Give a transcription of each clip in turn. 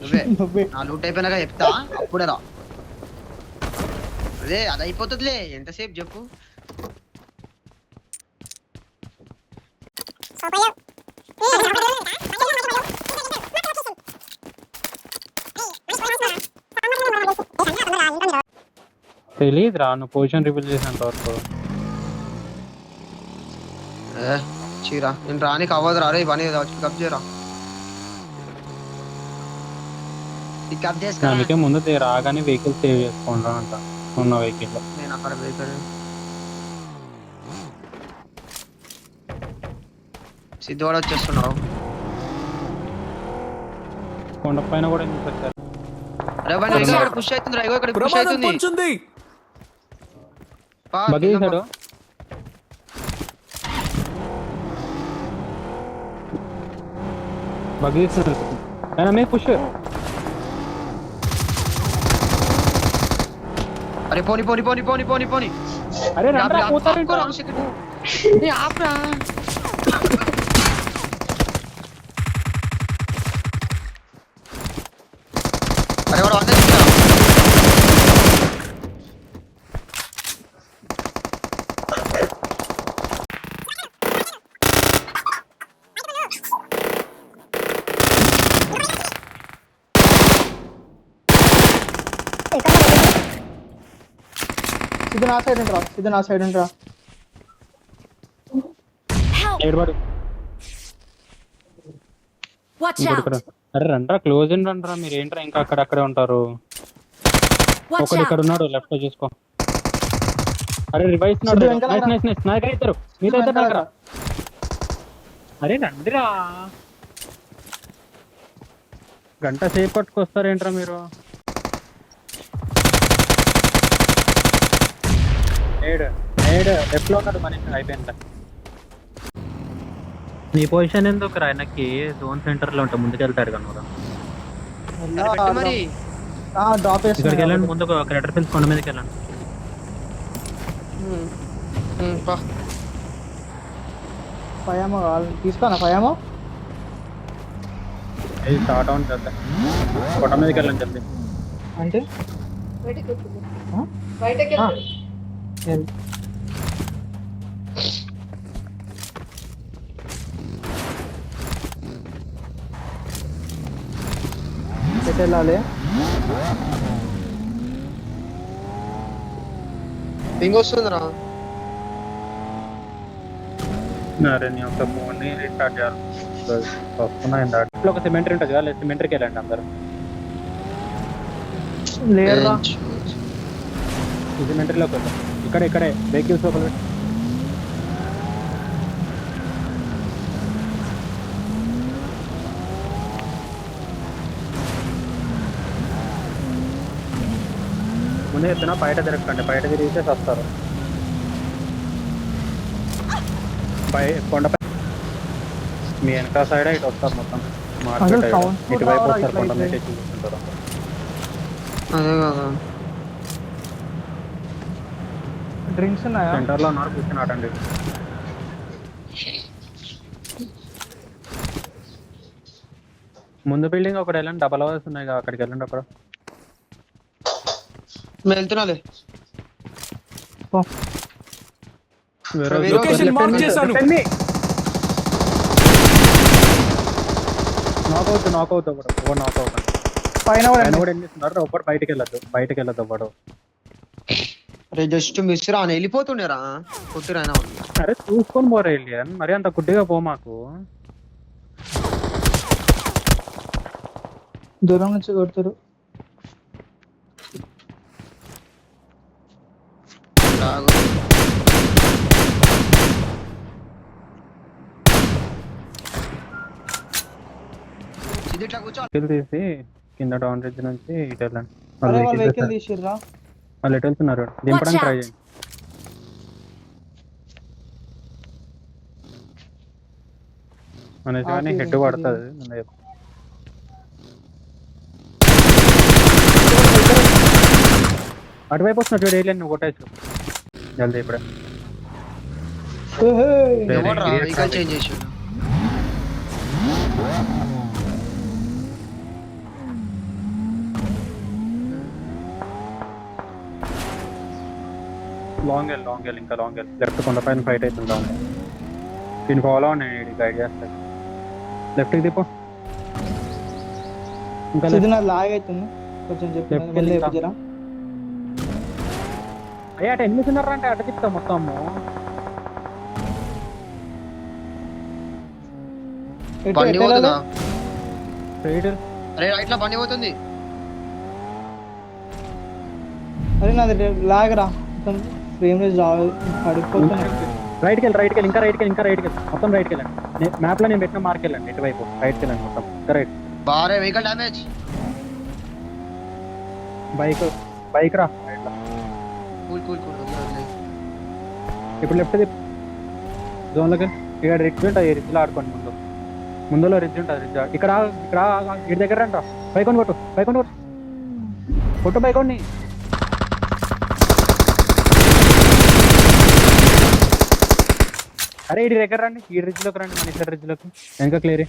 నువ్వే. నువ్వే. నా లూట్ అయిపోయినాక చెప్తా అప్పుడే రా. అదే అది అయిపోతుందిలే, ఎంతసేపు చెప్పు. తెలీదురా నువ్వు పొజిషన్ రివీల్ చేసినంత వరకు. ఏ చీరా నేను రానికి అవ్వదు రా. రే పని పికప్ చేయరా. పికప్ చేసుకురా. దానికే ముందు రాగానే వెహికల్ సేవ్ చేసుకుంటా అంట ఉన్న వెహికల్. నేను అక్కడ వెహికల్ సిద్ధువాడ వచ్చేస్తున్నావు. కొండ పైన కూడా ఎందుకు వచ్చారు? అరే బండి ఇక్కడ పుష్ అవుతుంది రా. ఇక్కడ పుష్ అవుతుంది. బగ్గి తీసాడు. బగ్గి తీస్తున్నాడు ఆయన మీద పుష్. అరే పోని పోని పోని పోని పోని పోని. అరే పోతారేంటో. ఆపరా. అరే వాడు అందరూ ఇది నా సైడ్ ఉంటా. ఇది నా సైడ్ ఉంటా. ఏడుబడు. అరే రండ్రా క్లోజ్ అండ్ రండ్రా. మీరు ఏంట్రా ఇంకా అక్కడే ఉంటారు. ఒకడు ఇక్కడ ఉన్నాడు లెఫ్ట్ చూసుకో. అరే రివైస్ నాయకులు మీతో ఇద్దరు. అరే రండిరా. గంట సేపు పట్టుకొస్తారేంట్రా మీరు? లెఫ్ట్ లో ఉన్నాడు మనిషి. అయిపోయిందా నీ పొజిషన్? ఎందుకు రా ఆయనకి జోన్ సెంటర్ లో ఉంటా ముందుకెళ్తాడు కనుక. మరి డ్రాప్ ఇక్కడికి వెళ్ళండి ముందుకు. క్రెడర్ ఫిల్స్ కొండ మీదకి వెళ్ళండి. ఫయామో కావాలి తీసుకోనా? ఫయామో ఇది స్టార్ట్ అవును కదా. కొండ మీదకి వెళ్ళండి చెప్పి. అంటే ఎటు వెళ్ళాలి? పింగ్ వస్తుందిరా. అరే నీ ఒక ఫోన్ రీస్టార్ట్ చేయాలి. వస్తున్నాయి దాంట్లో ఒక సిమెంటరీ ఉంటుంది కదా. సిమెంటరీకి వెళ్ళండి అందరు. లేదురా సిమెంటరీలోకి వెళ్దాం. ఇక్కడే వెహికల్స్ లోపల. ముందే చెప్తున్నా బయట తిరగకండి. బయట తిరిగితే వస్తారు. కొండపై మీ వెనక సైడ్ ఇటు వస్తారు మొత్తం. మార్కెట్ ఇటువైపు వస్తారు. కొండ మీద చూస్తుంటారు. అదే కదా. డ్రింక్స్ ఉన్నాయా? సెంటర్ లో ఉన్నారు కూర్చున్నాడండి. ముందు బిల్డింగ్ ఒకటి వెళ్ళండి. డబల్ హౌస్ ఉన్నాయి కదా అక్కడికి వెళ్ళండి. అక్కడ వెళ్తున్నాలే. నాక్ అవుతాడు పైన కూడా ఏం చేస్తున్నారు. ఒకటి బయటకు వెళ్ళద్దు ఒకడు. అరే జస్ట్ మిస్ రా. వెళ్ళిపోతుండేరా కొట్టిరాయన. అరే చూసుకొని పోరా వెళ్ళి. మరి అంత గుడ్డిగా పో మాకు. దూరం నుంచి కొడతారు. తీసి కింద డౌన్ రిడ్జ్ నుంచి ఇటు వెళ్ళండి. వెహికల్ తీసిర్రా. వాళ్ళు ఎటు వెళ్తున్నారు? దింపడానికి ట్రై చేయండి. అనేసి కానీ హెడ్ పడుతుంది. అటువైపు వస్తున్నా చూడు. ఏలియన్ నువ్వు కొట్టేచ్చు జల్దీ ఇప్పుడే. లాంగ్ వెళ్ళి ఇంకా లాంగ్ వెళ్ళి లెఫ్ట్ కొండ పైన ఫైట్ అవుతుంది లాంగ్. దీన్ని ఫాలో నేను గైడ్ చేస్తాను. లెఫ్ట్కి దిప్పు ఇంకా ఇది నా లాగ్ అవుతుంది కొంచెం Left చెప్పండి వెళ్ళి మళ్ళీ ఇంకా. చెప్పరా అయ్యా అటు ఎన్ని తిన్నారా అంటే అటు తిప్పుతాం మొత్తం. బండి పోతుందా? స్ట్రైట్ అరే రైట్ లో బండి పోతుంది. అరే నాది లాగ్ రా మొత్తం ఫ్రేమ్ రేజ్ అడిగిపోతున్నా రైట్కి వెళ్ళి ఇంకా రైట్కి వెళ్ళి మొత్తం రైట్కి వెళ్ళండి. మ్యాప్లో నేను పెట్టిన మార్క్ వెళ్ళండి ఇటువైపు రైట్కి వెళ్ళండి మొత్తం ఇంకా రైట్. బారే వెహికల్ డ్యామేజ్. బైక్ రా రైట్లో. కూల్ ఇప్పుడు లెఫ్ట్ జోన్లోకి ఇక్కడ రిడ్జ్ ఉంటుంది. రిడ్జ్లో ఆడుకోండి ముందులో రిడ్జ్ ఉంటుంది. రిడ్జ్ ఇక్కడ ఇటు దగ్గర రండి రా. బైక్ కొట్టు బైకోని. అరే ఇటు దగ్గర రండి. ఈ రిడ్జ్లోకి రండి. మన ఇద్దరు రిడ్జ్లోకి వెనక క్లియర్.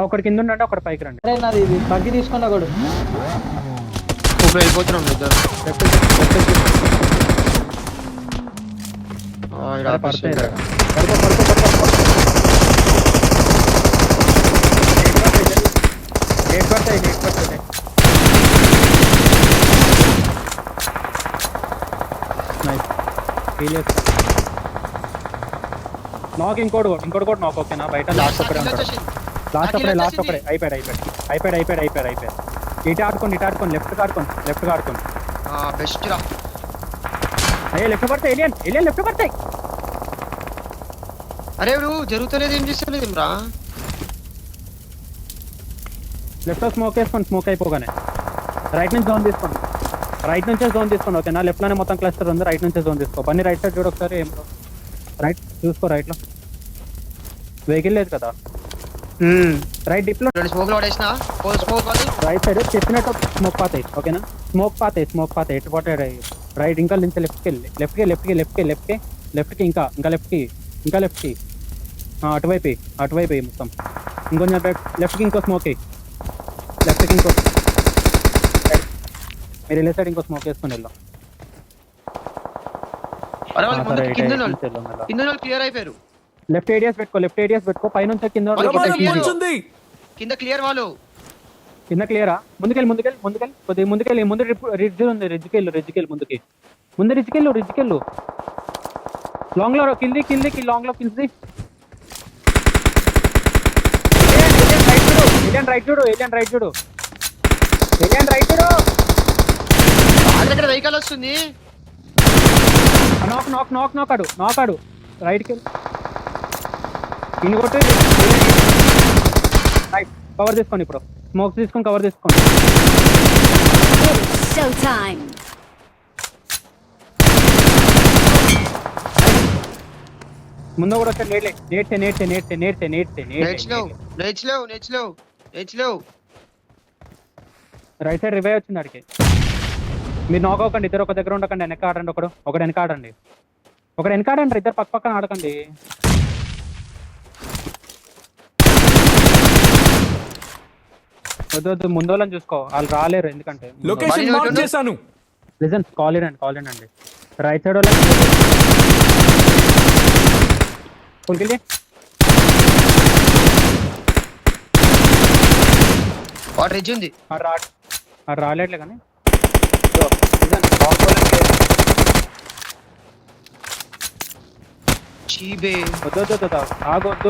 ఒకటి కింద ఉండండి ఒకటి పైకి రండి. అరే నాది ఇది బగ్గి తీసుకున్నా ఒకడు ఇప్పుడు వెళ్ళిపోతున్నాం ఇద్దరు. పడతాయి నాకు ఇంకోటి కూడా నాకు ఓకేనా. బయట లాస్ట్ ఒకటే ఉంటాడు. లాస్ట్ ఒకడే అయిపోయాడు. ఇటు ఆడుకోండి లెఫ్ట్ ఆడుకోండి. బెస్ట్ రా. అయ్యే లెఫ్ట్ పడతాయి ఏలియన్ లెఫ్ట్ పడతాయి. అరే నువ్వు జరుగుతలేదు ఏం చేస్తలేదు రా. లెఫ్ట్ స్మోక్ వేసుకోండి. స్మోక్ అయిపోగానే రైట్ నుంచి జోన్ తీసుకోండి. ఓకేనా. లెఫ్ట్ లోనే మొత్తం క్లస్టర్ ఉంది. రైట్ నుంచే జోన్ తీసుకో. పని రైట్ సైడ్ చూడు ఒకసారి. ఏం రైట్ చూసుకో. రైట్ లో వెహికల్ లేదు కదా. రైట్ డిప్ లో స్మోక్ లో పడేసిన స్మోక్ అది రైట్ సైడ్ చెప్పినట్టు స్మోక్ పాతాయి. ఓకేనా. స్మోక్ పాతాయి ఎటు పోతే రైట్. ఇంకా నుంచి లెఫ్ట్కి ఇంకా లెఫ్ట్కి అటువైపు మొత్తం. ఇంకొంచెం లెఫ్ట్కి ఇంకో స్మోక్ లెఫ్ట్కి ఇంకో మీరు వెళ్ళే సైడ్ ఇంకో స్మోక్ వేసుకొని వెళ్దాం. క్లియర్ అయిపోయారు. లెఫ్ట్ ఏరియాస్ పెట్టుకో పైనుంచి కింద కింద క్లియర్ వాళ్ళు కింద క్లియరా. ముందుకెళ్ళి ముందు రిడ్జ్ ఉంది. రిడ్జ్కి ముందు రిడ్జ్కెళ్ళు లాంగ్ లో కిందికి లాంగ్ లో కింది. ఏలియన్ రైట్ చూడు దగ్గర వెహికల్ వస్తుంది. నాకాడు రైట్కి ఇంకొకటి కవర్ తీసుకోండి. ఇప్పుడు స్మోక్స్ తీసుకొని కవర్ తీసుకోండి. ముందు కూడా వచ్చాడు. నేర్చలేవు. రైట్ సైడ్ రివైవ్ వచ్చింది ఆడికి. మీరు నాక్ అవ్వకండి. ఇద్దరు ఒక దగ్గర ఉండకండి. వెనక ఆడండి. ఒకడు వెనక ఆడండి. ఇద్దరు పక్కన ఆడకండి. వద్దు ముందు వాళ్ళని చూసుకో. వాళ్ళు రాలేరు ఎందుకంటే లిజన్ కాల్ అండి. రైట్ సైడ్ వాళ్ళకి ఫుల్కి వాటర్ రిడ్జ్ ఉంది. రాలేట్లే కానీ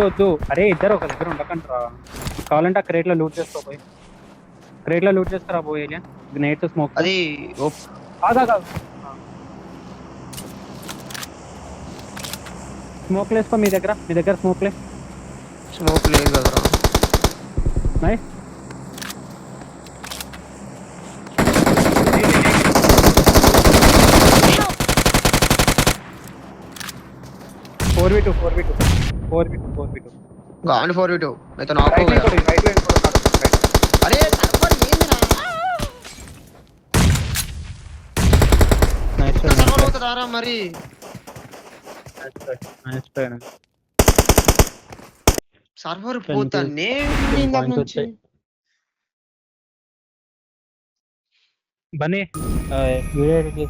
వద్దు. అరే ఇద్దరు ఒక దగ్గర ఉండకండి రా. కావాలంటే ఆ క్రేట్ లో లూట్ చేసుకోపోయి పోయి గ్నేట్ స్మోక్ అది స్మోక్ వేసుకో. మీ దగ్గర స్మోక్ లేదు కదరా. నైస్. ఫోర్ వి టూ గాని 4v2 అయితే నాక్ అవ్వగా. అరే సర్వర్ ఏందిరా. సర్వర్ అవుతదారా మరి. సర్వర్ పోతానే బన్నీ వీడియో